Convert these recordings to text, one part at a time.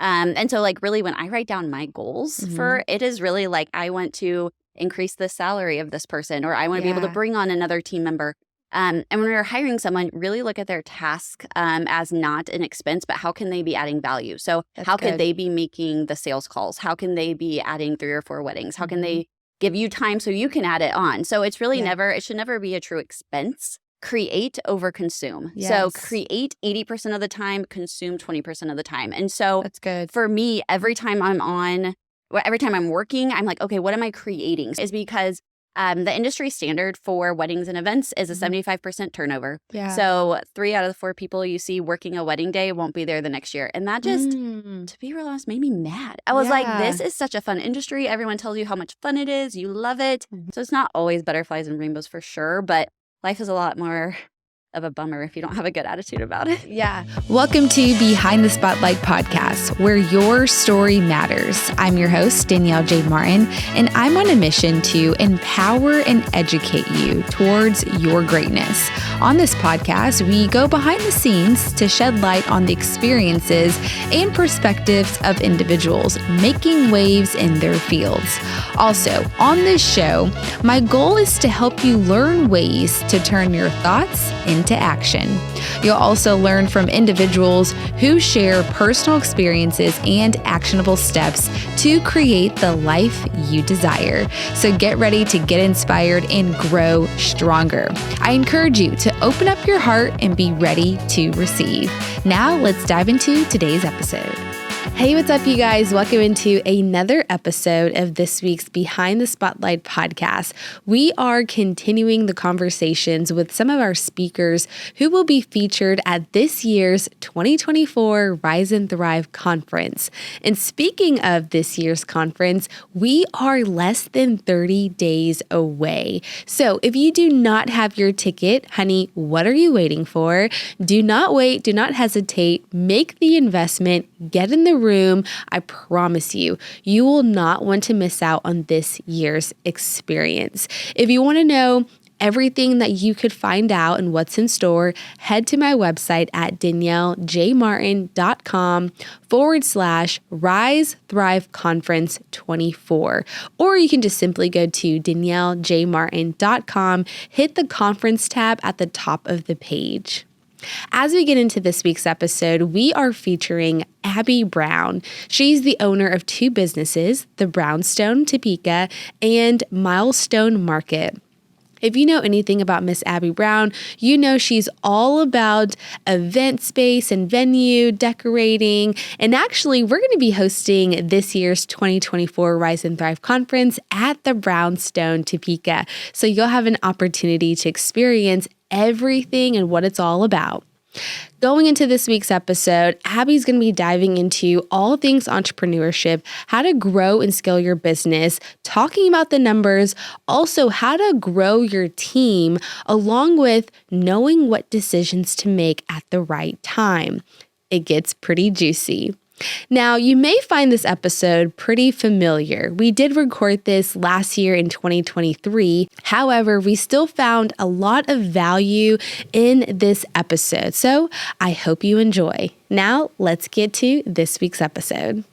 And so like really when I write down my goals for it is really like I want to increase the salary of this person, or I want to be able to bring on another team member. And when we're hiring someone, really look at their task as not an expense, but how can they be adding value? So how could they be making the sales calls? How can they be adding 3 or 4 weddings? How can they give you time so you can add it on? So it's really it should never be a true expense. Create over consume. So create 80% of the time, consume 20% of the time. And so that's good. For me, every time I'm working, I'm like, okay, what am I creating? Is because the industry standard for weddings and events is a 75% turnover. Yeah. So 3 out of the 4 people you see working a wedding day won't be there the next year. And that just, to be real honest, made me mad. I was like, this is such a fun industry. Everyone tells you how much fun it is. You love it. So it's not always butterflies and rainbows for sure, but life is a lot more of a bummer if you don't have a good attitude about it. Yeah. Welcome to Behind the Spotlight podcast, where your story matters. I'm your host, Danielle J. Martin, and I'm on a mission to empower and educate you towards your greatness. On this podcast, we go behind the scenes to shed light on the experiences and perspectives of individuals making waves in their fields. Also, on this show, my goal is to help you learn ways to turn your thoughts into action. You'll also learn from individuals who share personal experiences and actionable steps to create the life you desire. So get ready to get inspired and grow stronger. I encourage you to open up your heart and be ready to receive. Now let's dive into today's episode. Hey, what's up, you guys? Welcome into another episode of this week's Behind the Spotlight podcast. We are continuing the conversations with some of our speakers who will be featured at this year's 2024 Rise and Thrive conference. And speaking of this year's conference, we are less than 30 days away. So if you do not have your ticket, honey, what are you waiting for? Do not wait. Do not hesitate. Make the investment. Get in the room. I promise you, you will not want to miss out on this year's experience. If you want to know everything that you could find out and what's in store, head to my website at daniellejmartin.com/Rise Thrive Conference 24. Or you can just simply go to daniellejmartin.com, hit the conference tab at the top of the page. As we get into this week's episode, we are featuring Abbey Brown. She's the owner of 2 businesses, the Brownstone, Topeka, and Milestone Market. If you know anything about Miss Abbey Brown, you know she's all about event space and venue, decorating. And actually, we're going to be hosting this year's 2024 Rise and Thrive Conference at the Brownstone, Topeka. So you'll have an opportunity to experience everything and what it's all about. Going into this week's episode, Abby's going to be diving into all things entrepreneurship, how to grow and scale your business, talking about the numbers, also how to grow your team, along with knowing what decisions to make at the right time. It gets pretty juicy. Now, you may find this episode pretty familiar. We did record this last year in 2023. However, we still found a lot of value in this episode. So I hope you enjoy. Now, let's get to this week's episode.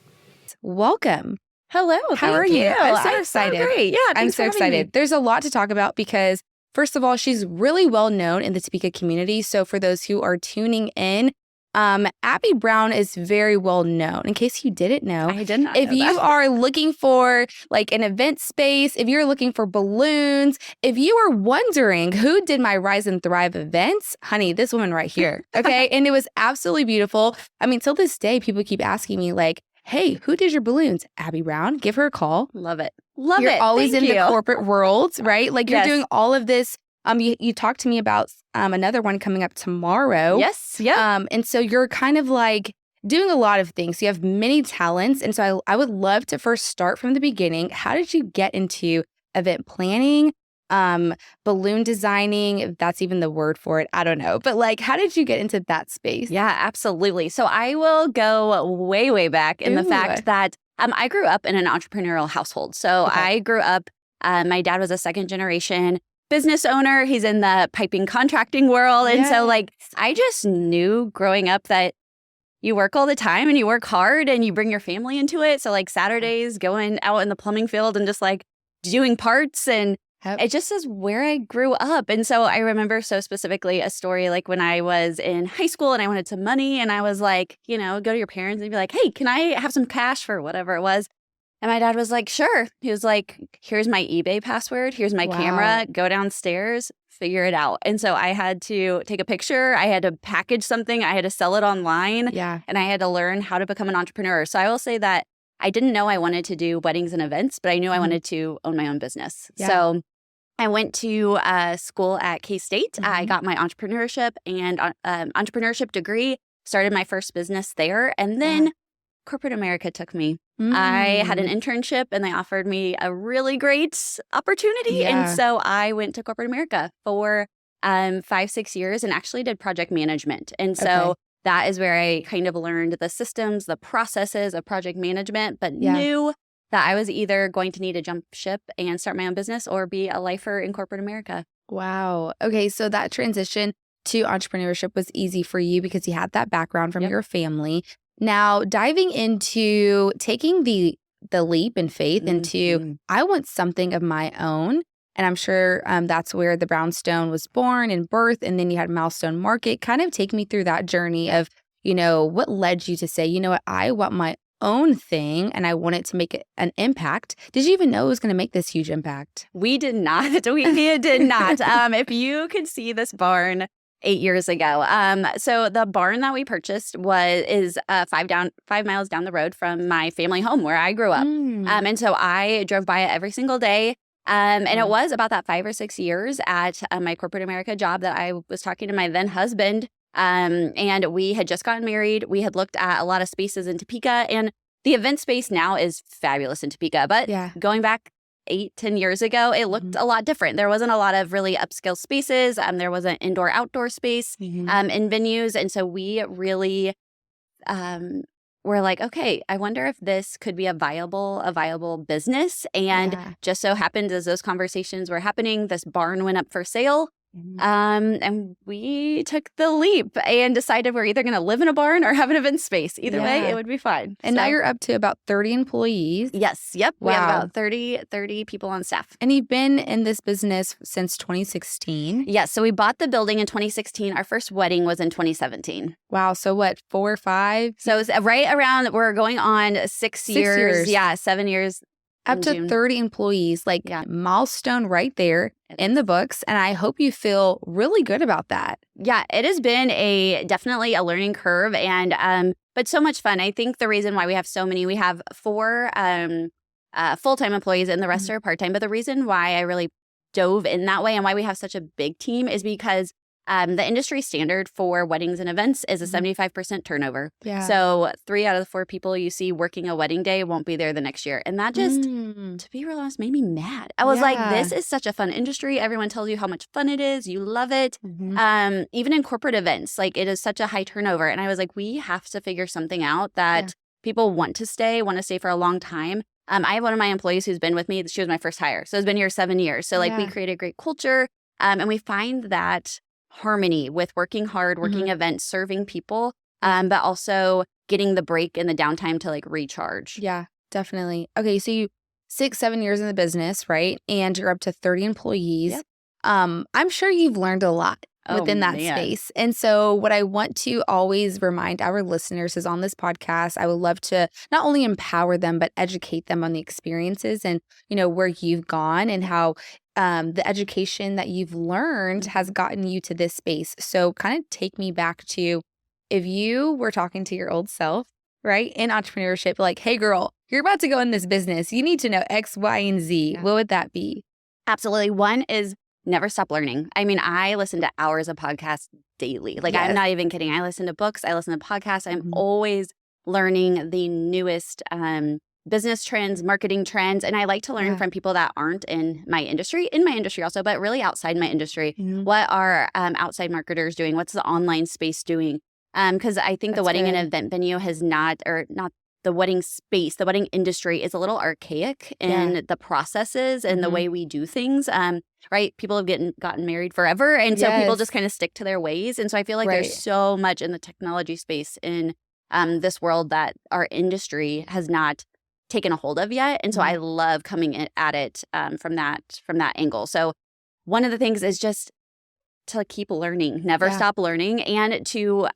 Welcome. Hello. How are you? I'm so excited. Great. Yeah, I'm so excited. There's a lot to talk about because, first of all, she's really well known in the Topeka community. So for those who are tuning in, Abbey Brown is very well known. In case you didn't know, I did not if know you that. are looking for like an event space, if you're looking for balloons, if you are wondering who did my Rise and Thrive events, honey, this woman right here. Okay. And it was absolutely beautiful. I mean, till this day, people keep asking me like, hey, who did your balloons? Abbey Brown. Give her a call. Love it. You're always in the corporate world, right? Like you're doing all of this. You talked to me about another one coming up tomorrow. Yes. Yeah. And so you're kind of like doing a lot of things. You have many talents. And so I would love to first start from the beginning. How did you get into event planning, balloon designing, if that's even the word for it? I don't know. But like, how did you get into that space? Yeah, absolutely. So I will go way, way back in the fact that I grew up in an entrepreneurial household. So I grew up, my dad was a 2nd generation business owner. He's in the piping contracting world. And so like, I just knew growing up that you work all the time and you work hard and you bring your family into it. So like Saturdays going out in the plumbing field and just like doing parts, and it just is where I grew up. And so I remember so specifically a story like when I was in high school and I wanted some money, and I was like, go to your parents and be like, hey, can I have some cash for whatever it was? And my dad was like, sure. He was like, here's my eBay password. Here's my camera. Go downstairs, figure it out. And so I had to take a picture. I had to package something. I had to sell it online. Yeah. And I had to learn how to become an entrepreneur. So I will say that I didn't know I wanted to do weddings and events, but I knew I wanted to own my own business. Yeah. So I went to school at K-State. I got my entrepreneurship and entrepreneurship degree, started my first business there. And then corporate America took me. I had an internship and they offered me a really great opportunity. Yeah. And so I went to corporate America for 5-6 years and actually did project management. And so that is where I kind of learned the systems, the processes of project management, but knew that I was either going to need to jump ship and start my own business or be a lifer in corporate America. Wow. Okay. So that transition to entrepreneurship was easy for you because you had that background from your family. Now, diving into taking the leap in faith into, I want something of my own. And I'm sure that's where the Brownstone was born and birthed. And then you had Milestone Market. Kind of take me through that journey of, what led you to say, you know what, I want my own thing and I want it to make an impact. Did you even know it was going to make this huge impact? We did not. We did not. If you could see this barn 8 years ago. So the barn that we purchased is 5 miles down the road from my family home where I grew up. And so I drove by it every single day. And it was about that 5 or 6 years at my corporate America job that I was talking to my then husband. And we had just gotten married. We had looked at a lot of spaces in Topeka, and the event space now is fabulous in Topeka. But going back 8-10 years ago, it looked a lot different. There wasn't a lot of really upscale spaces. There wasn't indoor-outdoor space in venues. And so we really were like, okay, I wonder if this could be a viable business. And just so happened as those conversations were happening, this barn went up for sale. And we took the leap and decided we're either going to live in a barn or have an event space. Either way, it would be fine. And now you're up to about 30 employees. Yes. Yep. Wow. We have about 30 people on staff. And you've been in this business since 2016. Yes. So we bought the building in 2016. Our first wedding was in 2017. Wow. So what, 4 or 5? So it's right around, we're going on 6 years. Yeah, 7 years. Up to 30 employees, milestone right there in the books. And I hope you feel really good about that. Yeah, it has been definitely a learning curve and but so much fun. I think the reason why we have so many, we have 4 full-time employees and the rest are part-time. But the reason why I really dove in that way and why we have such a big team is because the industry standard for weddings and events is a 75% turnover. Yeah. So 3 out of the 4 people you see working a wedding day won't be there the next year. And that just, to be real honest, made me mad. I was like, this is such a fun industry. Everyone tells you how much fun it is. You love it. Even in corporate events, it is such a high turnover. And I was like, we have to figure something out that people want to stay for a long time. I have one of my employees who's been with me. She was my first hire. So it's been here 7 years. So we created a great culture. And we find that harmony with working hard, working events, serving people, but also getting the break and the downtime to recharge. Yeah, definitely. Okay, so you 6-7 years in the business, right? And you're up to 30 employees. Yep. I'm sure you've learned a lot within that space. And so what I want to always remind our listeners is on this podcast, I would love to not only empower them, but educate them on the experiences and, where you've gone and how the education that you've learned has gotten you to this space. So kind of take me back to if you were talking to your old self, right, in entrepreneurship, like, hey, girl, you're about to go in this business. You need to know X, Y, and Z. Yeah. What would that be? Absolutely. One is never stop learning. I mean, I listen to hours of podcasts daily. I'm not even kidding. I listen to books. I listen to podcasts. I'm always learning the newest business trends, marketing trends. And I like to learn from people that aren't in my industry also, but really outside my industry. What are outside marketers doing? What's the online space doing? Because I think the wedding and event venue has not the wedding space, the wedding industry is a little archaic in the processes and the way we do things. Right? People have gotten married forever. And so people just kind of stick to their ways. And so I feel like there's so much in the technology space in this world that our industry has not taken a hold of yet. And so I love coming at it from that angle. So one of the things is just to keep learning, never stop learning, and to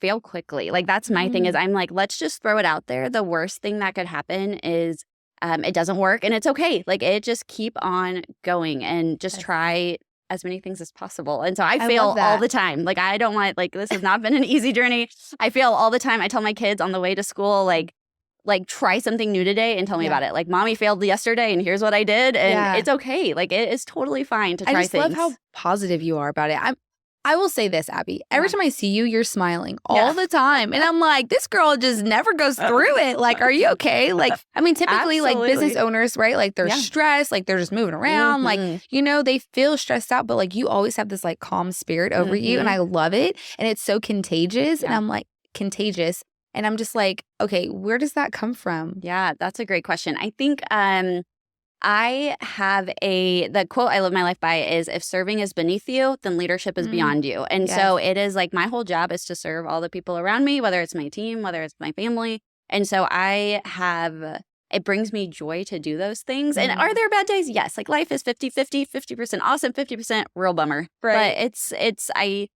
fail quickly. Like that's my thing is I'm like, let's just throw it out there. The worst thing that could happen is it doesn't work, and it's okay. Like it just keep on going and just try as many things as possible. And so I fail all the time. Like I don't want, like this has not been an easy journey. I fail all the time. I tell my kids on the way to school, like try something new today and tell me about it. Like mommy failed yesterday and here's what I did. And it's okay. Like it is totally fine to try things. I just love how positive you are about it. I will say this, Abby. Every time I see you, you're smiling all the time. And I'm like, this girl just never goes through it. Like, are you okay? Like, I mean, typically like business owners, right? Like they're stressed, like they're just moving around. Like, you know, they feel stressed out, but like you always have this like calm spirit over you. And I love it. And it's so contagious. And I'm like, contagious. And I'm just like, okay, where does that come from? Yeah, that's a great question. I think I have the quote I live my life by is, if serving is beneath you, then leadership is beyond you. And so it is like my whole job is to serve all the people around me, whether it's my team, whether it's my family. And so it brings me joy to do those things. And are there bad days? Yes. Like life is 50-50, 50% awesome, 50% real bummer. Right. But I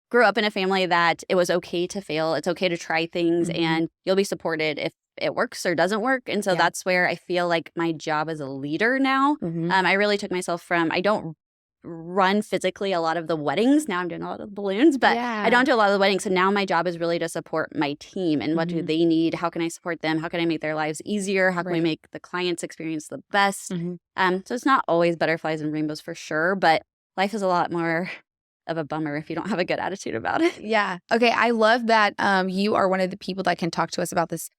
grew up in a family that it was okay to fail. It's okay to try things and you'll be supported if it works or doesn't work. And so that's where I feel like my job as a leader now. I really took myself from, I don't run physically a lot of the weddings. Now I'm doing a lot of the balloons, but I don't do a lot of the weddings. So now my job is really to support my team and what do they need? How can I support them? How can I make their lives easier? How can we make the client's experience the best? So it's not always butterflies and rainbows for sure, but life is a lot more of a bummer if you don't have a good attitude about it. Yeah. Okay. I love that you are one of the people that can talk to us about this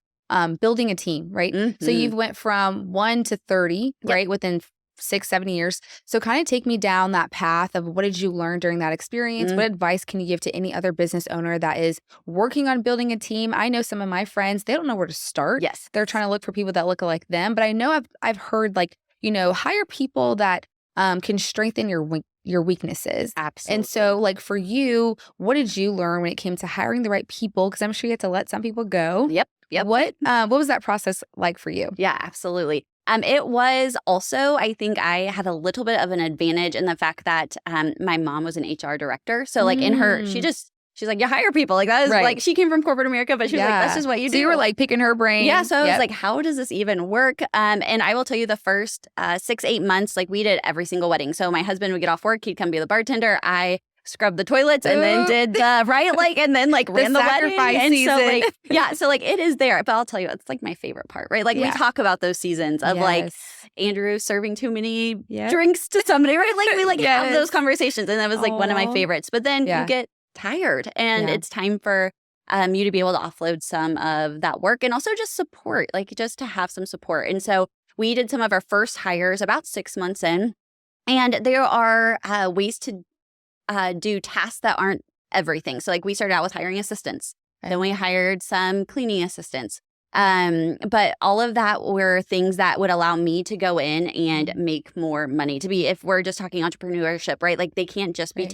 building a team, right? So you've went from 1 to 30, right? Within 6-7 years. So kind of take me down that path of what did you learn during that experience? What advice can you give to any other business owner that is working on building a team? I know some of my friends, they don't know where to start. Yes. They're trying to look for people that look like them. But I know I've heard like, you know, hire people that can strengthen your weaknesses. Absolutely. And so like for you, what did you learn when it came to hiring the right people? Because I'm sure you had to let some people go. Yep. What was that process like for you? Yeah, absolutely. It was also, I think I had a little bit of an advantage in the fact that my mom was an HR director. So like in her, she's like, you hire people. Like that is like, she came from corporate America, but she was like, that's just what you do. So you were like picking her brain. Yeah. So I was like, how does this even work? And I will tell you the first 6-8 months, like we did every single wedding. So my husband would get off work. He'd come be the bartender. I scrubbed the toilets and then did the and then like ran the wedding. And season. So like it is there. But I'll tell you, it's like my favorite part, right? Like we talk about those seasons of like Andrew serving too many drinks to somebody, right? Like we have those conversations. And that was like one of my favorites. But then you get tired and it's time for you to be able to offload some of that work and also just support, like just to have some support. And so we did some of our first hires about 6 months in, and there are ways to do tasks that aren't everything. So like we started out with hiring assistants. Then we hired some cleaning assistants. But all of that were things that would allow me to go in and make more money, to be, if we're just talking entrepreneurship, right? Like they can't just be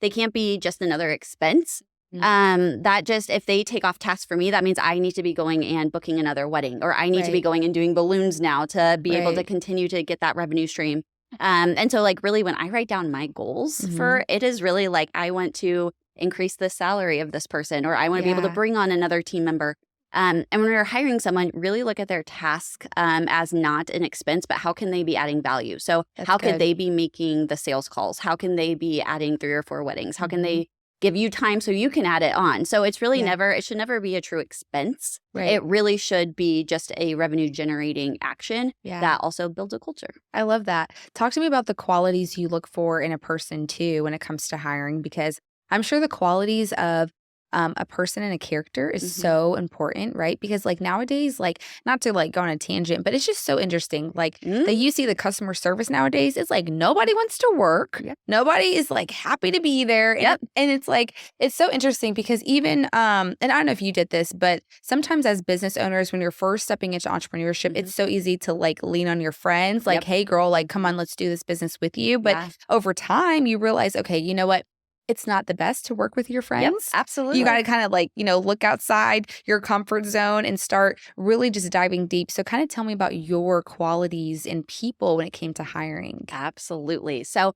they can't be just another expense. That just, if they take off tasks for me, that means I need to be going and booking another wedding, or I need to be going and doing balloons now to be able to continue to get that revenue stream. And so like really when I write down my goals for it is really like, I want to increase the salary of this person, or I want to be able to bring on another team member. And when we're hiring someone, really look at their task as not an expense, but how can they be adding value? So how could they be making the sales calls? How can they be adding 3 or 4 weddings? How can they give you time so you can add it on? So it's really it should never be a true expense. It really should be just a revenue generating action that also builds a culture. I love that. Talk to me about the qualities you look for in a person too when it comes to hiring, because I'm sure the qualities of a person and a character is so important, right? Because like nowadays, like not to like go on a tangent, but it's just so interesting. Like that you see the customer service nowadays, it's like nobody wants to work. Nobody is like happy to be there. And it's like, it's so interesting because even, and I don't know if you did this, but sometimes as business owners, when you're first stepping into entrepreneurship, it's so easy to like lean on your friends. Like, hey girl, like, come on, let's do this business with you. But over time you realize, okay, you know what? it's not the best to work with your friends. Yep, absolutely. You got to kind of like, look outside your comfort zone and start really just diving deep. So kind of tell me about your qualities in people when it came to hiring. Absolutely. So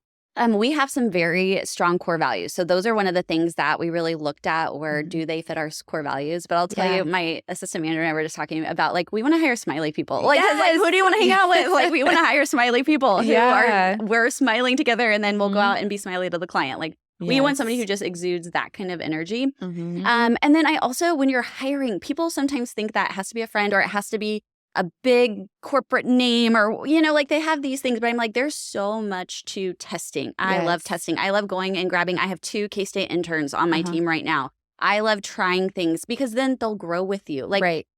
we have some very strong core values. So those are one of the things that we really looked at were, do they fit our core values? But I'll tell you, my assistant manager and I were just talking about like, we want to hire smiley people. Like, who do you want to hang out with? Like, we want to hire smiley people who we're smiling together and then we'll go out and be smiley to the client. Like, we want somebody who just exudes that kind of energy. And then I also, when you're hiring, people sometimes think that it has to be a friend or it has to be a big corporate name or, like they have these things. But I'm like, there's so much to testing. I love testing. I love going and grabbing. I have 2 K-State interns on my team right now. I love trying things because then they'll grow with you. Like,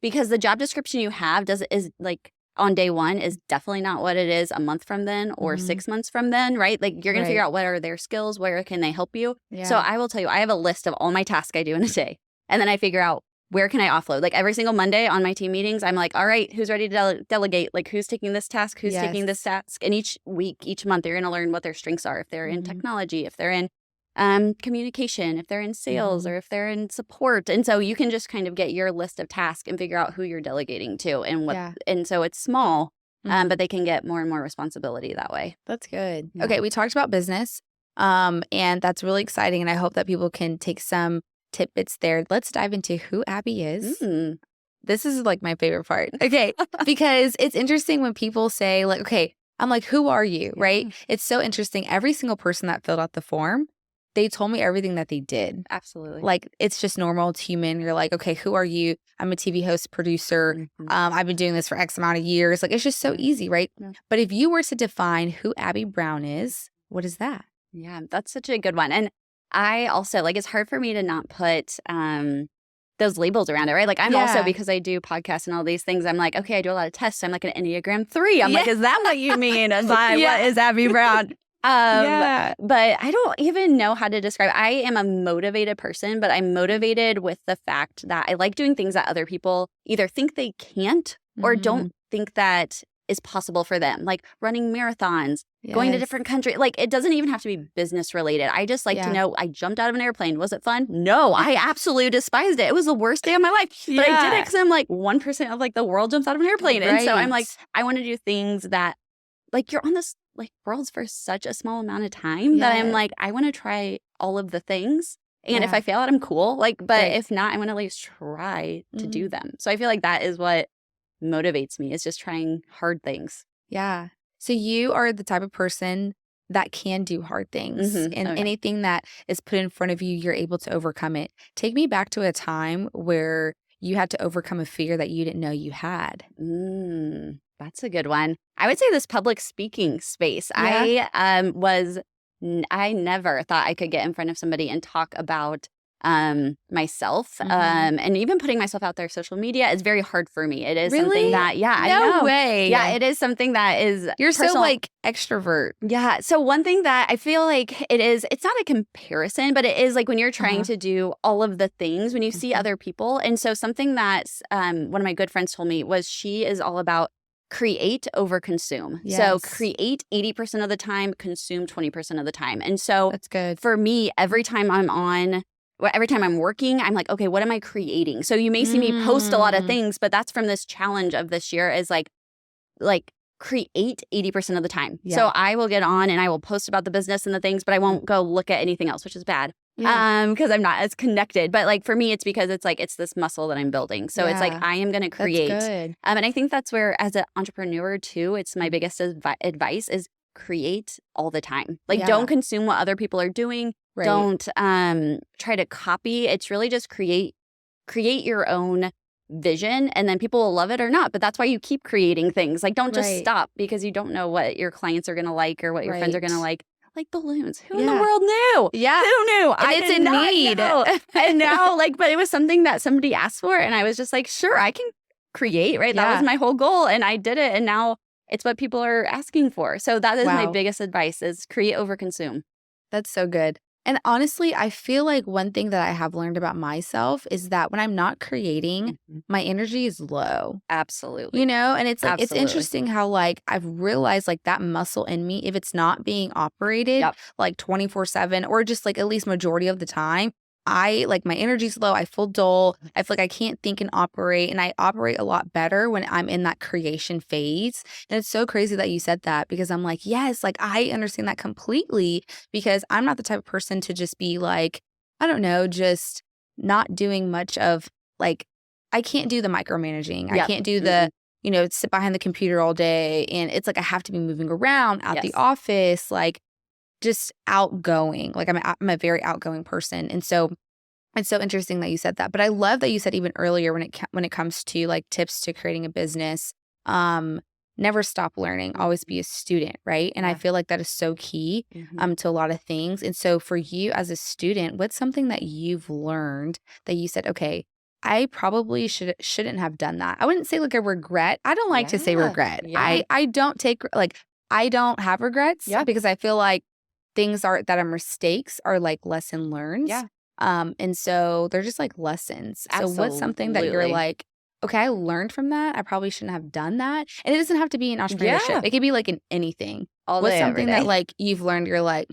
because the job description you have is like, on day 1 is definitely not what it is a month from then or 6 months from then, right? Like you're going to figure out what are their skills, where can they help you? So I will tell you, I have a list of all my tasks I do in a day. And then I figure out where can I offload? Like every single Monday on my team meetings, I'm like, all right, who's ready to delegate? Like who's taking this task? Who's taking this task? And each week, each month, you're going to learn what their strengths are. If they're in technology, if they're in communication, if they're in sales or if they're in support. And so you can just kind of get your list of tasks and figure out who you're delegating to and what. And so it's small, but they can get more and more responsibility that way. That's good. Okay. We talked about business and that's really exciting. And I hope that people can take some tidbits there. Let's dive into who Abbey is. This is like my favorite part. Okay. Because it's interesting when people say like, okay, I'm like, who are you? Right. It's so interesting. Every single person that filled out the form, they told me everything that they did. Absolutely. Like, it's just normal. It's human. You're like, okay, who are you? I'm a TV host, producer. I've been doing this for X amount of years. Like, it's just so easy, right? But if you were to define who Abbey Brown is, what is that? Yeah, that's such a good one. And I also, like, it's hard for me to not put those labels around it, right? Like, I'm also, because I do podcasts and all these things, I'm like, okay, I do a lot of tests. I'm like an Enneagram 3. I'm like, is that what you mean by what is Abbey Brown? But I don't even know how to describe. I am a motivated person, but I'm motivated with the fact that I like doing things that other people either think they can't or don't think that is possible for them, like running marathons, going to different countries. Like, it doesn't even have to be business related. I just like to know, I jumped out of an airplane. Was it fun? No, I absolutely despised it. It was the worst day of my life. But I did it because I'm like 1% of like the world jumps out of an airplane. And so I'm like, I want to do things that like you're on this like worlds for such a small amount of time that I'm like, I want to try all of the things. And if I fail at them, cool. Like, but if not, I want to at least try to do them. So I feel like that is what motivates me, is just trying hard things. Yeah. So you are the type of person that can do hard things and anything that is put in front of you, you're able to overcome it. Take me back to a time where you had to overcome a fear that you didn't know you had. That's a good one. I would say this public speaking space. I never thought I could get in front of somebody and talk about myself. And even putting myself out there, social media is very hard for me. It is something that, I know. No way. Yeah, it is something that is You're personal. So like extrovert. Yeah. So one thing that I feel like it's not a comparison, but it is like when you're trying to do all of the things, when you see other people. And so something that one of my good friends told me was she is all about create over consume. So create 80% of the time, consume 20% of the time. And so that's good. For me, every time I'm working, I'm like, okay, what am I creating? So you may see me post a lot of things, but that's from this challenge of this year is like create 80% of the time. So I will get on and I will post about the business and the things, but I won't go look at anything else, which is bad. Because I'm not as connected. But like for me, it's because it's like, it's this muscle that I'm building. So it's like, I am going to create. That's good. And I think that's where, as an entrepreneur too, it's my biggest advice is create all the time. Like don't consume what other people are doing. Don't try to copy. It's really just create your own vision, and then people will love it or not. But that's why you keep creating things. Like don't just stop, because you don't know what your clients are going to like or what your friends are going to like. Like balloons. Who in the world knew? Yeah. Who knew? And it's in need. And now, but it was something that somebody asked for, and I was just like, sure, I can create, right? That was my whole goal, and I did it, and now it's what people are asking for. So that is my biggest advice, is create over consume. That's so good. And honestly, I feel like one thing that I have learned about myself is that when I'm not creating, my energy is low. Absolutely. You know, and it's like, Absolutely. it's interesting how like I've realized like that muscle in me, if it's not being operated like 24/7 or just like at least majority of the time, I like my energy's low. I feel dull. I feel like I can't think and operate. And I operate a lot better when I'm in that creation phase. And it's so crazy that you said that because I'm like, yes, like I understand that completely because I'm not the type of person to just be like, I don't know, just not doing much of like, I can't do the micromanaging. I can't do the, you know, sit behind the computer all day. And it's like I have to be moving around out the office, like just outgoing. Like I'm a very outgoing person. And so it's so interesting that you said that. But I love that you said even earlier when it comes to like tips to creating a business, never stop learning, always be a student, right? And I feel like that is so key to a lot of things. And so for you as a student, what's something that you've learned that you said, okay, I probably shouldn't have done that. I wouldn't say like a regret. I don't like to say regret. I don't take like I don't have regrets because I feel like things that are mistakes are like lesson learned. And so they're just like lessons. Absolutely. So what's something that you're like, okay, I learned from that. I probably shouldn't have done that. And it doesn't have to be in entrepreneurship. It could be like in anything. What's something that like you've learned you're like,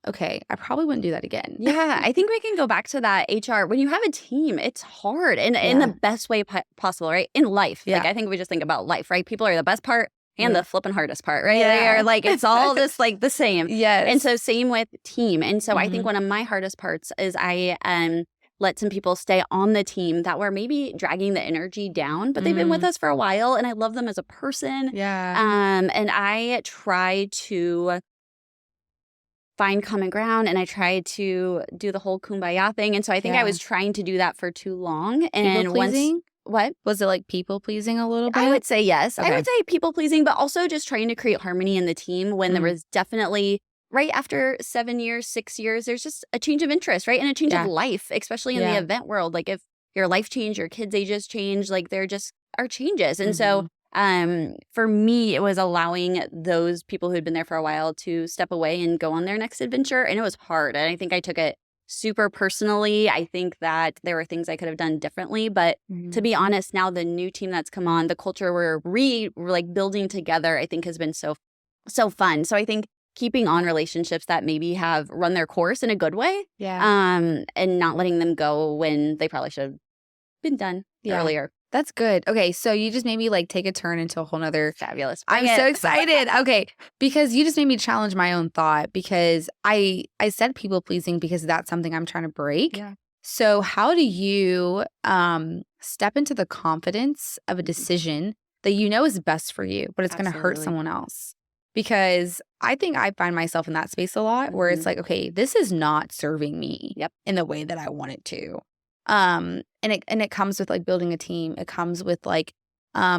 okay, I probably wouldn't do that again. Yeah, I think we can go back to that HR. When you have a team, it's hard and in the best way possible, right? In life. Like I think we just think about life, right? People are the best part and the flipping hardest part, right? They are like, it's all just like the same. And so same with team. And so I think one of my hardest parts is I let some people stay on the team that were maybe dragging the energy down, but they've been with us for a while and I love them as a person. And I try to find common ground and I tried to do the whole kumbaya thing. And so I think I was trying to do that for too long. And once what? Was it like people pleasing a little bit? I would say yes. I would say people pleasing, but also just trying to create harmony in the team when there was definitely right after 7 years, 6 years, there's just a change of interest, right? And a change of life, especially in the event world. Like if your life changed, your kids' ages change, like there just are changes. And so for me, it was allowing those people who had been there for a while to step away and go on their next adventure. And it was hard. And I think I took it super personally. I think that there were things I could have done differently. But to be honest, now the new team that's come on, the culture we're like building together, I think has been so fun. So I think keeping on relationships that maybe have run their course in a good way and not letting them go when they probably should have been done earlier. That's good. Okay, so you just made me like take a turn into a whole nother fabulous. I'm so excited. Okay, because you just made me challenge my own thought because I said people pleasing because that's something I'm trying to break. So how do you step into the confidence of a decision that you know is best for you, but it's going to hurt someone else? Because I think I find myself in that space a lot where it's like, okay, this is not serving me in the way that I want it to. And it comes with like building a team. It comes with like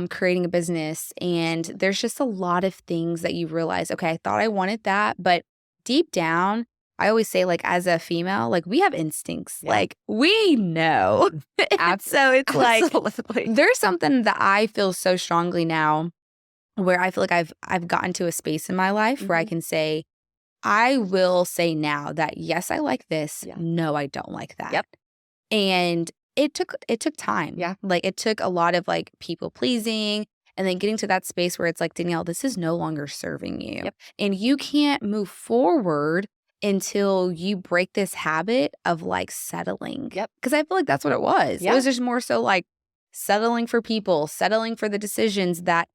creating a business. And there's just a lot of things that you realize, okay, I thought I wanted that, but deep down, I always say like as a female, like we have instincts, like we know. So it's like, there's something that I feel so strongly now where I feel like I've gotten to a space in my life where I can say, I will say now that yes, I like this. No, I don't like that. And it took time. Like it took a lot of like people pleasing and then getting to that space where it's like, Danielle, this is no longer serving you. And you can't move forward until you break this habit of like settling. Because I feel like that's what it was. It was just more so like settling for people, settling for the decisions that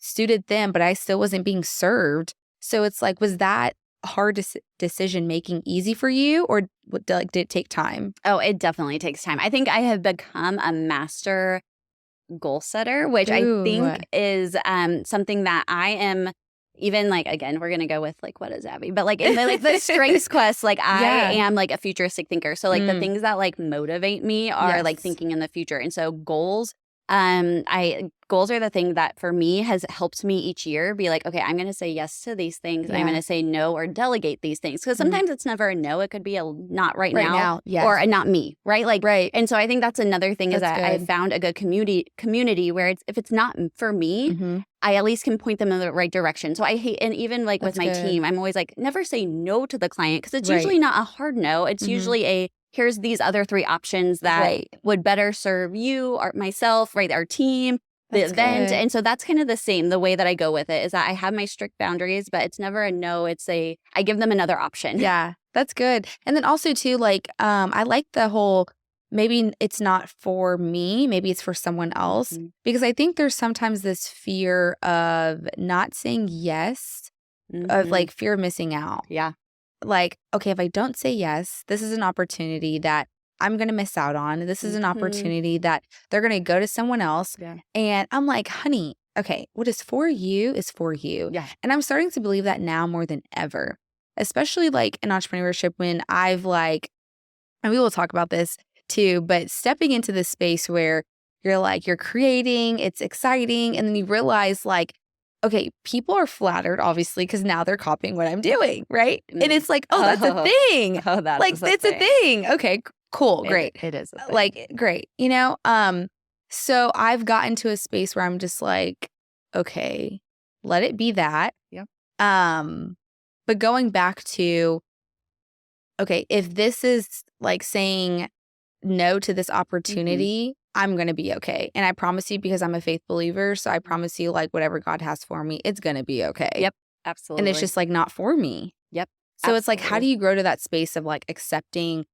suited them, but I still wasn't being served. So it's like, was that hard decision making easy for you or did it take time? Oh, it definitely takes time. I think I have become a master goal setter, which I think is something that I am even like, again, we're going to go with like, what is Abbey? But like in the strengths quest, like I am like a futuristic thinker. So like the things that like motivate me are like thinking in the future. And so goals are the thing that for me has helped me each year be like, okay, I'm going to say yes to these things and I'm going to say no or delegate these things. Because sometimes it's never a no. It could be a not right now or a not me, right? Like, And so I think that's another thing is that I found a good community where if it's not for me, I at least can point them in the right direction. So I hate, and even like That's with my good. team, I'm always like, never say no to the client because it's usually not a hard no. It's usually here's these other 3 options that would better serve you or myself, right? Our team, the event. Good. And so that's kind of the same. The way that I go with it is that I have my strict boundaries, but it's never a no. It's I give them another option. Yeah, that's good. And then also too, like, I like the whole, maybe it's not for me, maybe it's for someone else. Because I think there's sometimes this fear of not saying yes, of like fear of missing out. Yeah. Like, okay, if I don't say yes, this is an opportunity that I'm going to miss out on. This is an opportunity that they're going to go to someone else. Yeah. And I'm like, honey, okay, what is for you is for you. Yeah. And I'm starting to believe that now more than ever, especially like in entrepreneurship when I've like, and we will talk about this too, but stepping into this space where you're like, you're creating, it's exciting. And then you realize like, okay, people are flattered, obviously, because now they're copying what I'm doing, right? And it's like, oh, that's a thing. Oh, that's like, it's a thing. Okay, cool, great. It is a thing. Like, great, you know? So I've gotten to a space where I'm just like, okay, let it be that. Yep. But going back to, okay, if this is like saying no to this opportunity, I'm going to be okay. And I promise you, because I'm a faith believer, so I promise you, like, whatever God has for me, it's going to be okay. Yep, absolutely. And it's just like not for me. Yep. So it's like, how do you grow to that space of like accepting,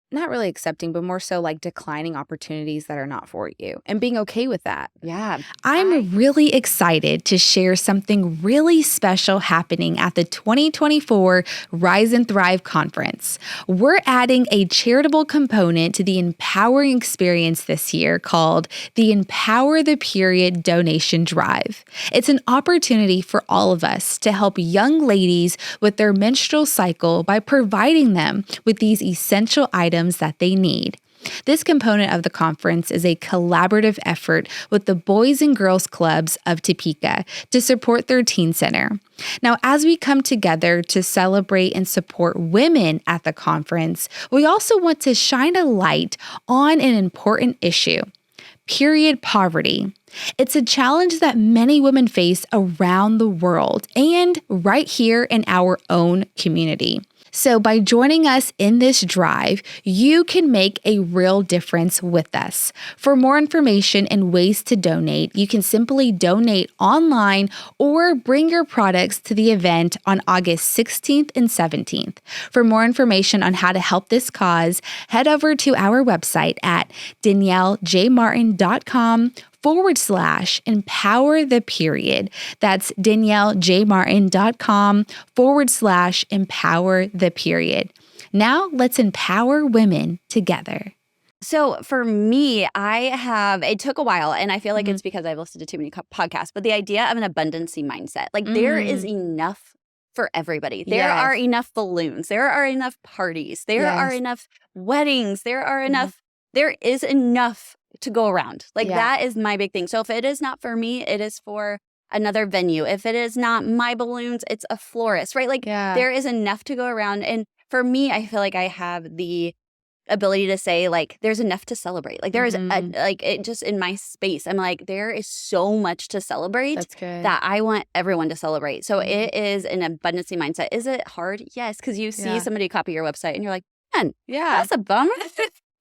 not really accepting, but more so like declining opportunities that are not for you and being okay with that? Yeah. I'm really excited to share something really special happening at the 2024 Rise and Thrive Conference. We're adding a charitable component to the empowering experience this year called the Empower the Period Donation Drive. It's an opportunity for all of us to help young ladies with their menstrual cycle by providing them with these essential items that they need. This component of the conference is a collaborative effort with the Boys and Girls Clubs of Topeka to support their teen center. Now, as we come together to celebrate and support women at the conference, we also want to shine a light on an important issue: period poverty. It's a challenge that many women face around the world and right here in our own community. So by joining us in this drive, you can make a real difference with us. For more information and ways to donate, you can simply donate online or bring your products to the event on August 16th and 17th. For more information on how to help this cause, head over to our website at daniellejmartin.com/empower the period. That's daniellejmartin.com/empower the period. Now let's empower women together. So for me, it took a while, and I feel like it's because I've listened to too many podcasts, but the idea of an abundancy mindset, like there is enough for everybody. There are enough balloons. There are enough parties. There are enough weddings. There is enough to go around. Like that is my big thing. So if it is not for me, it is for another venue. If it is not my balloons, it's a florist, right? Like there is enough to go around. And for me, I feel like I have the ability to say like, there's enough to celebrate. Like there is it just in my space. I'm like, there is so much to celebrate that I want everyone to celebrate. So it is an abundancy mindset. Is it hard? Yes. Cause you see somebody copy your website and you're like, man, that's a bummer.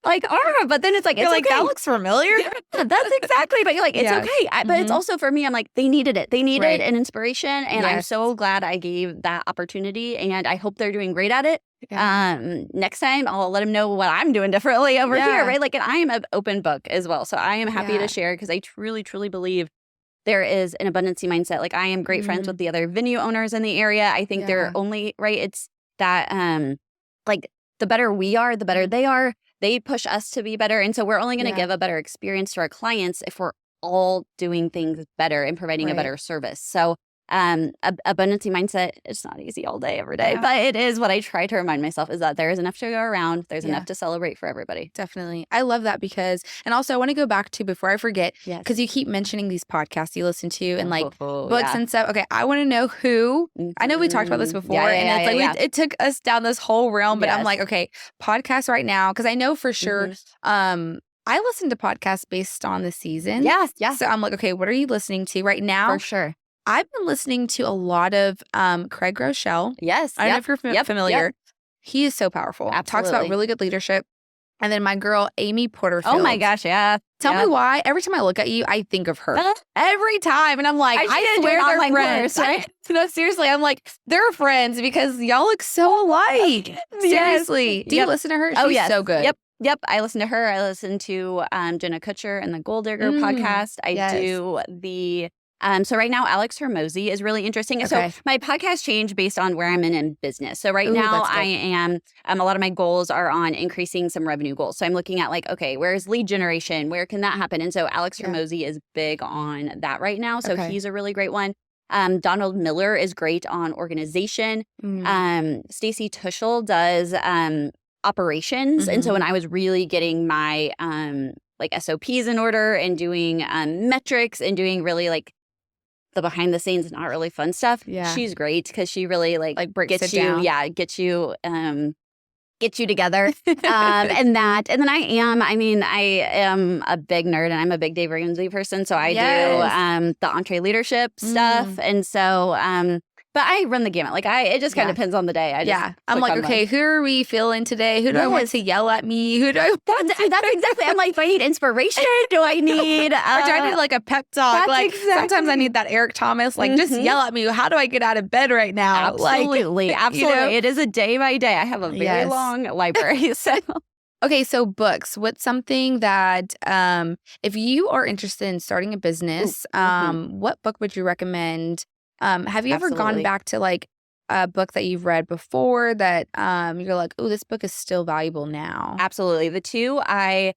Like, but then it's like, you're it's like, okay. That looks familiar. Yeah, that's exactly. But you're like, it's okay. But it's also for me, I'm like, they needed it. They needed an inspiration. And I'm so glad I gave that opportunity. And I hope they're doing great at it. Next time, I'll let them know what I'm doing differently over here. Right. Like, and I am an open book as well. So I am happy to share because I truly, truly believe there is an abundancy mindset. Like I am great friends with the other venue owners in the area. I think they're only right. It's that like the better we are, the better they are. They push us to be better. And so we're only going to give a better experience to our clients if we're all doing things better and providing a better service. So abundancy mindset, it's not easy all day, every day, but it is what I try to remind myself is that there is enough to go around. There's enough to celebrate for everybody. Definitely. I love that because, and also I want to go back to, before I forget, because you keep mentioning these podcasts you listen to and like books and stuff. Okay. I want to know who, I know we talked about this before and it's like, it took us down this whole realm, but I'm like, okay, podcasts right now. Cause I know for sure, I listen to podcasts based on the season. Yes. Yeah. So I'm like, okay, what are you listening to right now? For sure. I've been listening to a lot of Craig Rochelle. Yes. I don't know if you're familiar. Yep. He is so powerful. Absolutely. Talks about really good leadership. And then my girl, Amy Porterfield. Oh my gosh, yeah. Tell me why. Every time I look at you, I think of her. Every time. And I'm like, I swear they're friends. Right? No, seriously. I'm like, they're friends because y'all look so alike. Seriously. Do you listen to her? She's so good. Yep. I listen to her. I listen to Jenna Kutcher and the Gold Digger podcast. I do the... so right now, Alex Hormozy is really interesting. Okay. So my podcast changed based on where I'm in business. So right now I am, a lot of my goals are on increasing some revenue goals. So I'm looking at like, okay, where's lead generation? Where can that happen? And so Alex Hormozy is big on that right now. So he's a really great one. Donald Miller is great on organization. Stacy Tuschel does operations. And so when I was really getting my like SOPs in order and doing metrics and doing really like the behind the scenes, not really fun stuff. Yeah. She's great because she really like gets you down. Yeah, get you together. And then I am a big nerd and I'm a big Dave Ramsey person. So I do the Entre Leadership stuff. And so but I run the gamut. Like it just kind of depends on the day. I'm like, okay, who are we feeling today? Who do I want to yell at me? Who do I That's exactly. I'm like, do I need inspiration? Do I need or do I need like a pep talk? Like sometimes I need that Eric Thomas, like just yell at me. How do I get out of bed right now? Absolutely. Like, absolutely. You know? It is a day by day. I have a very long library. So okay, so books. What's something that if you are interested in starting a business, what book would you recommend? Have you ever gone back to like a book that you've read before that you're like, oh, this book is still valuable now? Absolutely. The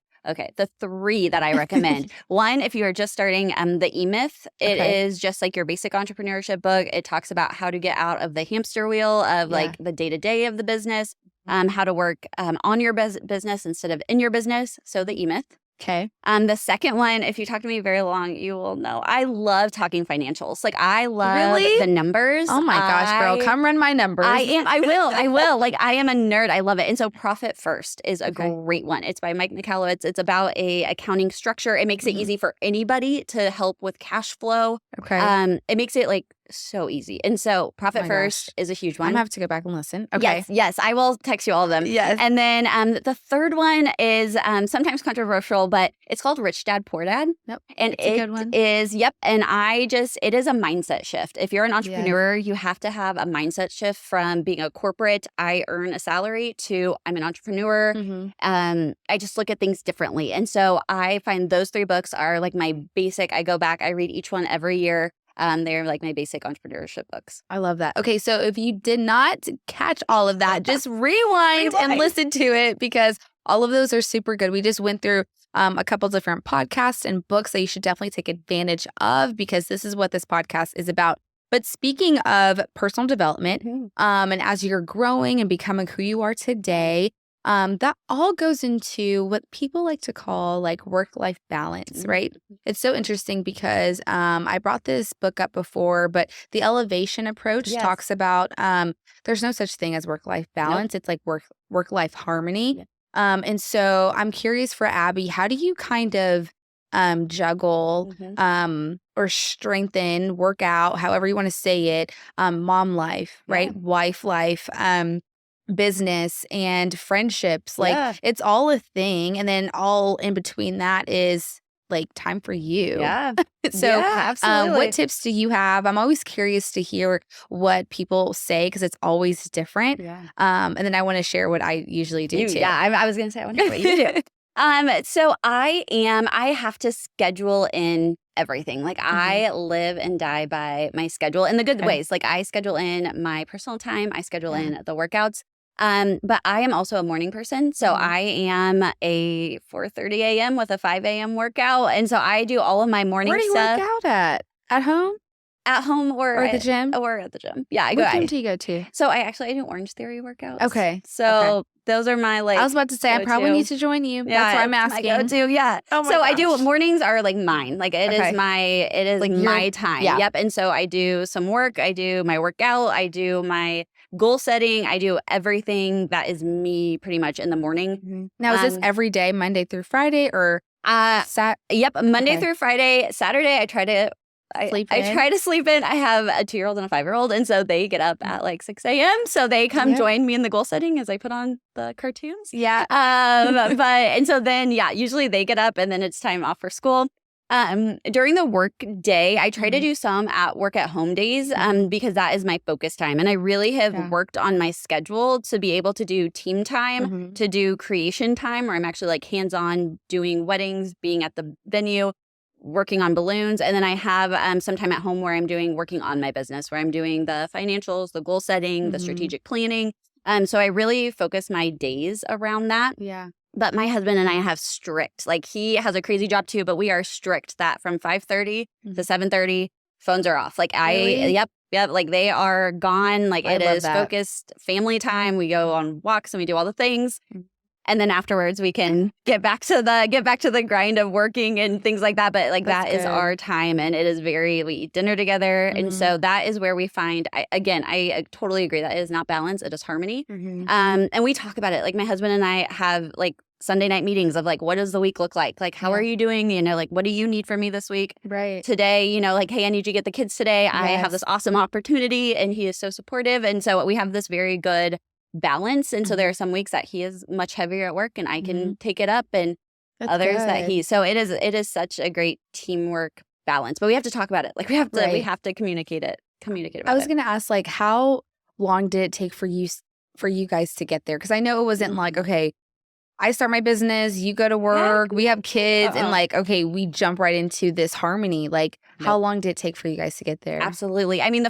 three that I recommend. One, if you are just starting the E-Myth, it is just like your basic entrepreneurship book. It talks about how to get out of the hamster wheel of like the day-to-day of the business, how to work on your business instead of in your business. So the E-Myth. Okay. The second one, if you talk to me very long, you will know I love talking financials. Like I love the numbers. Oh my gosh, girl, come run my numbers. I will. Like I am a nerd. I love it. And so Profit First is a great one. It's by Mike Michalowicz. It's about a accounting structure. It makes it easy for anybody to help with cash flow. Okay. It makes it like so easy. And so Profit First is a huge one. I'm gonna have to go back and listen. Okay. Yes. I will text you all of them. Yes. And then the third one is sometimes controversial, but it's called Rich Dad, Poor Dad. Nope. And it's a good one. And it is a mindset shift. If you're an entrepreneur, you have to have a mindset shift from being a corporate, I earn a salary, to I'm an entrepreneur. I just look at things differently. And so I find those three books are like my basic, I go back, I read each one every year. They're like my basic entrepreneurship books. I love that. Okay, so if you did not catch all of that, just rewind and listen to it because all of those are super good. We just went through a couple different podcasts and books that you should definitely take advantage of because this is what this podcast is about. But speaking of personal development, and as you're growing and becoming who you are today, that all goes into what people like to call like work-life balance, right? It's so interesting because I brought this book up before, but the elevation approach talks about there's no such thing as work-life balance. It's like work-life harmony. And so I'm curious for Abby, how do you kind of juggle or strengthen, work out, however you want to say it, mom life, right? Wife life, business and friendships. Like it's all a thing. And then all in between that is like time for you. Yeah. So absolutely. What tips do you have? I'm always curious to hear what people say because it's always different. And then I want to share what I usually do too. Yeah, I was going to say, I want to hear what you do. So I have to schedule in everything. Like I live and die by my schedule in the good ways. Like I schedule in my personal time. I schedule in the workouts. But I am also a morning person. So I am a 4:30 a.m. with a 5 a.m. workout. And so I do all of my morning stuff. Where do you work out at? At home? At home or at the gym? Or at the gym. Yeah, What gym do you go to? So I do Orange Theory workouts. Okay. So those are my like. I was about to say I probably need to join you. Yeah, that's why I'm asking. I go to, yeah. Oh my so gosh. I do mornings are like mine. Like it is like my time. Yeah. Yep. And so I do some work. I do my workout. I do my goal setting. I do everything that is me pretty much in the morning. Now, is this every day, Monday through Friday, or Yep, Monday through Friday. Saturday, I try to sleep in. I have a 2-year-old and a 5-year-old, and so they get up at like 6 a.m. So they come join me in the goal setting as I put on the cartoons. Yeah. And so then, usually they get up, and then it's time off for school. During the work day, I try to do some work at home days because that is my focus time. And I really have worked on my schedule to be able to do team time, to do creation time, where I'm actually like hands-on doing weddings, being at the venue, working on balloons. And then I have some time at home where I'm working on my business, where I'm doing the financials, the goal setting, the strategic planning. So I really focus my days around that. Yeah. But my husband and I have strict, like he has a crazy job too, but we are strict that from 5:30 to 7:30, phones are off. Like yep, like they are gone. Like it is focused family time. We go on walks and we do all the things. And then afterwards we can get back to the grind of working and things like that. But like that is our time, and it is we eat dinner together. And so that is where we find, I totally agree that it is not balance, it is harmony. And we talk about it. Like my husband and I have like Sunday night meetings of like, what does the week look like? Like, how are you doing? You know, like, what do you need from me this week? Right. Today, you know, like, hey, I need you to get the kids today. Yes. I have this awesome opportunity, and he is so supportive. And so we have this very good balance. And so there are some weeks that he is much heavier at work and I can take it up, and others that so it is such a great teamwork balance. But we have to talk about it. Like we have to communicate about it. I was going to ask, like, how long did it take for you guys to get there? Because I know it wasn't like, okay, I start my business, you go to work, we have kids, and like, okay, we jump right into this harmony. Like, how long did it take for you guys to get there? Absolutely. I mean,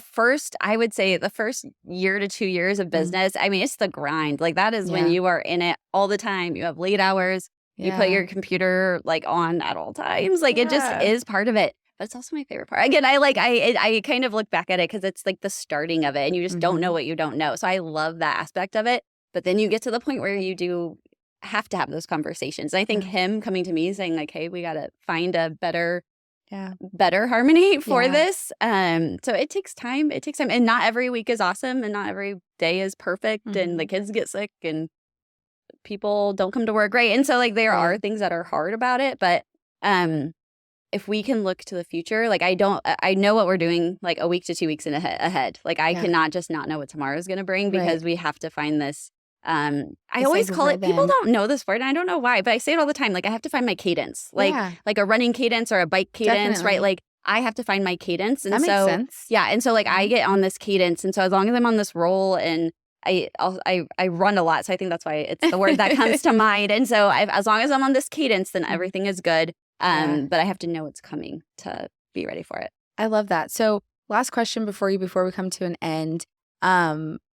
I would say the first year to 2 years of business, I mean, it's the grind. Like that is when you are in it all the time. You have late hours. You put your computer like on at all times. Like it just is part of it. But it's also my favorite part. Again, I kind of look back at it because it's like the starting of it, and you just don't know what you don't know. So I love that aspect of it. But then you get to the point where you do have to have those conversations. And I think him coming to me saying like, hey, we got to find a better harmony for this. So it takes time. And not every week is awesome, and not every day is perfect, and the kids get sick and people don't come to work. Right. And so like there are things that are hard about it, but if we can look to the future, like I know what we're doing like a week to 2 weeks ahead. Like I cannot just not know what tomorrow is going to bring, because we have to find this. I always call it, people don't know this word, and I don't know why, but I say it all the time. Like I have to find my cadence, like a running cadence or a bike cadence, right? Like I have to find my cadence. And that makes sense. Yeah. And so like I get on this cadence. And so as long as I'm on this roll, and I run a lot. So I think that's why it's the word that comes to mind. And so as long as I'm on this cadence, then everything is good. But I have to know it's coming to be ready for it. I love that. So last question before we come to an end.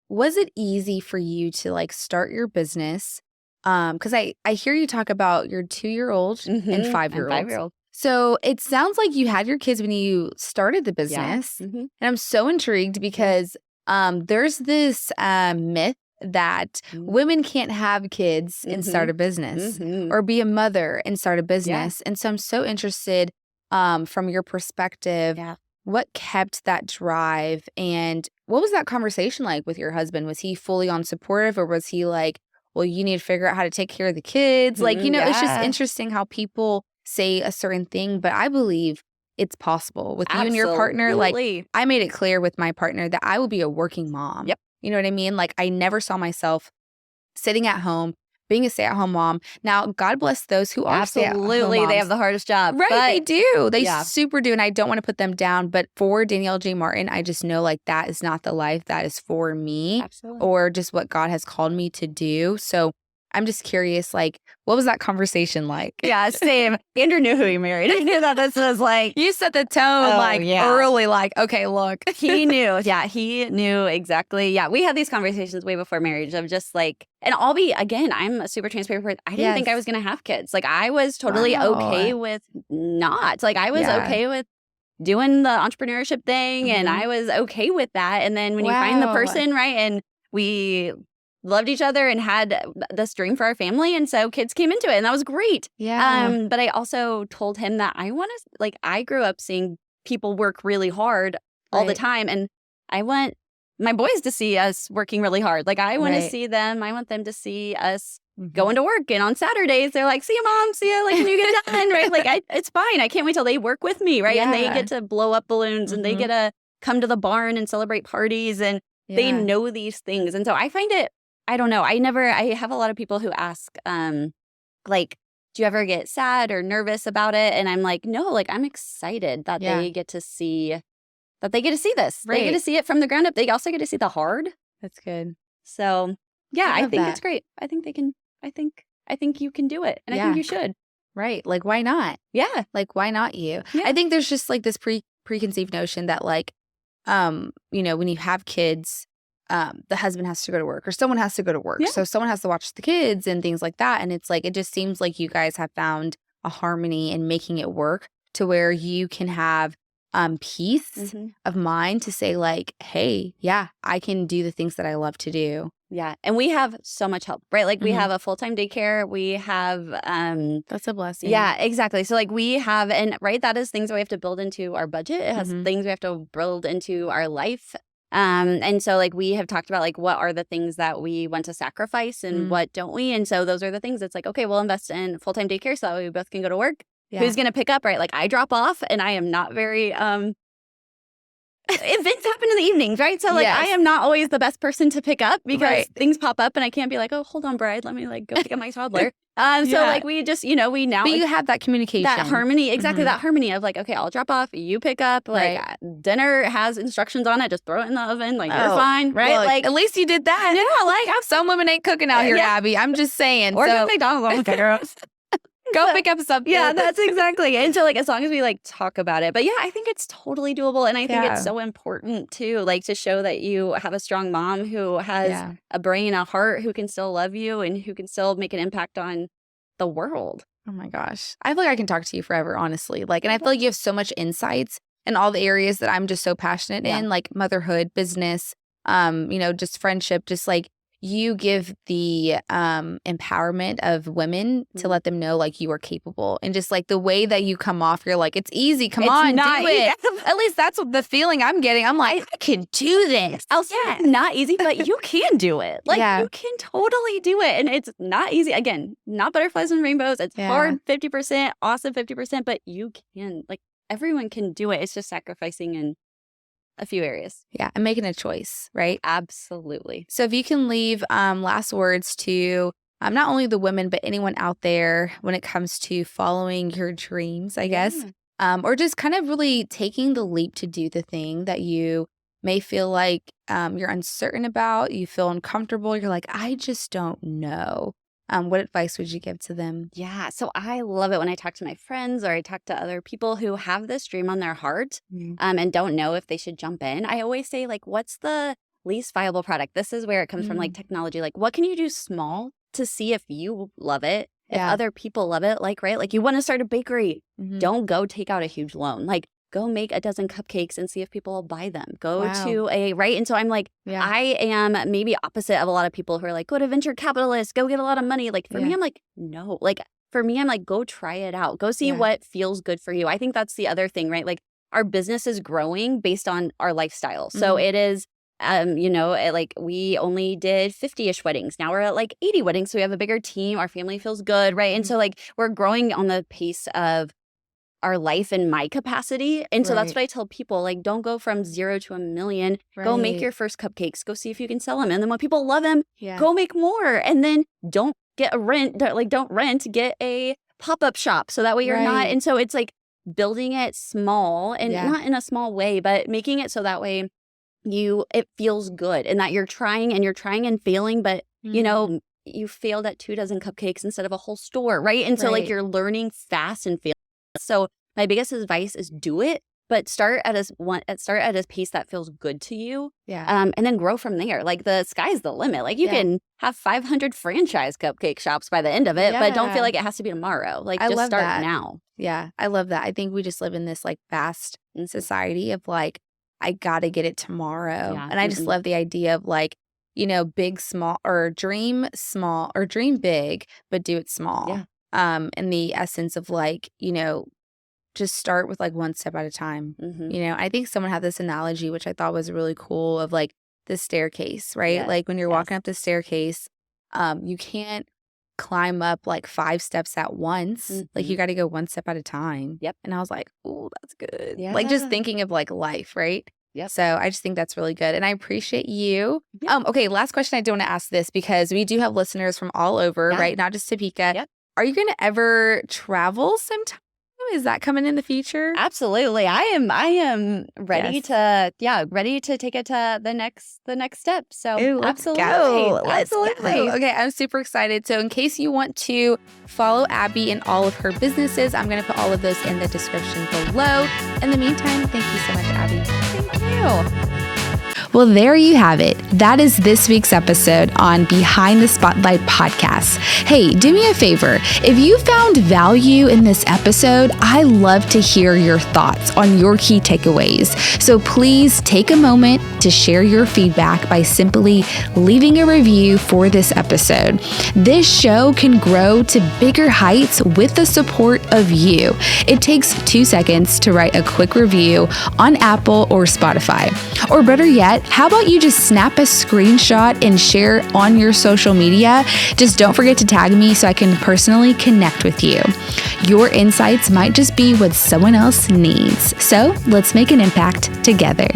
Was it easy for you to like start your business? Because I hear you talk about your 2-year-old and 5-year-old. So it sounds like you had your kids when you started the business. And I'm so intrigued because there's this myth that women can't have kids and start a business or be a mother and start a business. And so I'm so interested from your perspective, what kept that drive, and what was that conversation like with your husband? Was he fully on supportive, or was he like, well, you need to figure out how to take care of the kids? Like, you know, it's just interesting how people say a certain thing, but I believe it's possible with you and your partner. Like I made it clear with my partner that I will be a working mom. Yep. You know what I mean? Like I never saw myself sitting at home, being a stay-at-home mom. Now, God bless those who are stay-at-home moms. Absolutely. They have the hardest job. Right. They do. They super do. And I don't want to put them down. But for Danielle J. Martin, I just know like that is not the life that is for me or just what God has called me to do. So I'm just curious, like, what was that conversation like? Yeah, same. Andrew knew who he married. I knew that this was like... You set the tone early, like, okay, look. He knew. Yeah, he knew exactly. Yeah, we had these conversations way before marriage of just like, and I'm a super transparent person. I didn't think I was going to have kids. Like I was totally okay with not. Like I was okay with doing the entrepreneurship thing and I was okay with that. And then when you find the person, right, and we loved each other and had this dream for our family. And so kids came into it and that was great. Yeah. But I also told him that I grew up seeing people work really hard all the time. And I want my boys to see us working really hard. Like I want to see them. I want them to see us going to work. And on Saturdays, they're like, see you, Mom. See you. Like, when you get it done, right? Like, it's fine. I can't wait till they work with me, right? And they get to blow up balloons and they get to come to the barn and celebrate parties. And they know these things. And so I find it, I don't know. I have a lot of people who ask, like, do you ever get sad or nervous about it? And I'm like, no, like, I'm excited that they get to see this. Right. They get to see it from the ground up. They also get to see the hard. That's good. So yeah, I think it's great. I think they can, I think you can do it. And I think you should. Right. Like, why not? Yeah. Like, why not you? Yeah. I think there's just like this preconceived notion that like, you know, when you have kids, the husband has to go to work or someone has to go to work. Yeah. So someone has to watch the kids and things like that. And it's like, it just seems like you guys have found a harmony in making it work to where you can have peace of mind to say like, hey, yeah, I can do the things that I love to do. Yeah. And we have so much help, right? Like we have a full-time daycare. We have that's a blessing. Yeah, exactly. So like we have, and right, that is things that we have to build into our budget. It has things we have to build into our life. And so like we have talked about like what are the things that we want to sacrifice and what don't we? And so those are the things. It's like, okay, we'll invest in full-time daycare so that we both can go to work. Yeah. Who's going to pick up, right? Like I drop off and I am not very events happen in the evenings, right? So like I am not always the best person to pick up because things pop up and I can't be like, oh, hold on, Bride, let me like go pick up my toddler. So like we just, you know, we now. But you have that communication. That harmony, exactly that harmony of like, okay, I'll drop off, you pick up. Like dinner has instructions on it, just throw it in the oven, like you're fine, right? Well, like at least you did that. Yeah, like some women ain't cooking out here, Abby. I'm just saying. Or go McDonald's. Go pick up something. Yeah, that's exactly. And so like as long as we like talk about it. But yeah, I think it's totally doable. And I think it's so important too, like to show that you have a strong mom who has a brain, a heart, who can still love you and who can still make an impact on the world. Oh my gosh. I feel like I can talk to you forever, honestly. Like, and I feel like you have so much insights in all the areas that I'm just so passionate in, like motherhood, business, you know, just friendship, just like you give the empowerment of women to let them know like you are capable, and just like the way that you come off, you're like, it's easy. Come on, do it. At least that's the feeling I'm getting. I'm like, I can do this. Also, not easy, but you can do it. Like you can totally do it. And it's not easy. Again, not butterflies and rainbows. It's hard 50%, awesome 50%, but you can, like everyone can do it. It's just sacrificing in a few areas. Yeah. And making a choice, right? Absolutely. So if you can leave last words to not only the women, but anyone out there when it comes to following your dreams, I guess, or just kind of really taking the leap to do the thing that you may feel like you're uncertain about, you feel uncomfortable, you're like, I just don't know. What advice would you give to them? Yeah. So I love it when I talk to my friends or I talk to other people who have this dream on their heart and don't know if they should jump in. I always say, like, what's the least viable product? This is where it comes from, like technology. Like, what can you do small to see if you love it, if other people love it? Like, right? Like, you want to start a bakery. Don't go take out a huge loan. Like, go make a dozen cupcakes and see if people will buy them. Go to right? And so I'm like, I am maybe opposite of a lot of people who are like, go to venture capitalists, go get a lot of money. Like for me, I'm like, no. Like for me, I'm like, go try it out. Go see what feels good for you. I think that's the other thing, right? Like our business is growing based on our lifestyle. So it is, you know, like we only did 50-ish weddings. Now we're at like 80 weddings. So we have a bigger team. Our family feels good, right? And so like we're growing on the pace of our life and my capacity. And so that's what I tell people, like, don't go from 0 to 1 million. Go make your first cupcakes. Go see if you can sell them. And then when people love them, go make more. And then don't get a rent, don't rent, get a pop-up shop. So that way you're not. And so it's like building it small and not in a small way, but making it so that way it feels good and that you're trying and failing, but you know, you failed at 2 dozen cupcakes instead of a whole store. Right. And so like you're learning fast and failing. So my biggest advice is do it, but start at a pace that feels good to you. And then grow from there. Like the sky's the limit. Like you can have 500 franchise cupcake shops by the end of it, but don't feel like it has to be tomorrow. Like just start now. Yeah. I love that. I think we just live in this like fast society of like, I got to get it tomorrow. And I just love the idea of like, you know, big, small, or dream big, but do it small. And the essence of like, you know, just start with like one step at a time. You know, I think someone had this analogy, which I thought was really cool, of like, the staircase, right? Yes. Like when you're walking up the staircase, you can't climb up like 5 steps at once. Like you got to go one step at a time. Yep. And I was like, oh, that's good. Yeah. Like just thinking of like life, right? Yep. So I just think that's really good. And I appreciate you. Yep. Okay, last question. I do want to ask this because we do have listeners from all over, right? Not just Topeka. Yep. Are you going to ever travel sometime? Is that coming in the future? Absolutely. I am ready ready to take it to the next step. So absolutely. Let's go. Okay, I'm super excited. So in case you want to follow Abbey and all of her businesses, I'm going to put all of those in the description below. In the meantime, thank you so much, Abbey. Thank you. Well, there you have it. That is this week's episode on Behind the Spotlight podcast. Hey, do me a favor. If you found value in this episode, I love to hear your thoughts on your key takeaways. So please take a moment to share your feedback by simply leaving a review for this episode. This show can grow to bigger heights with the support of you. It takes 2 seconds to write a quick review on Apple or Spotify. Or better yet, how about you just snap a screenshot and share on your social media? Just don't forget to tag me so I can personally connect with you. Your insights might just be what someone else needs. So let's make an impact together.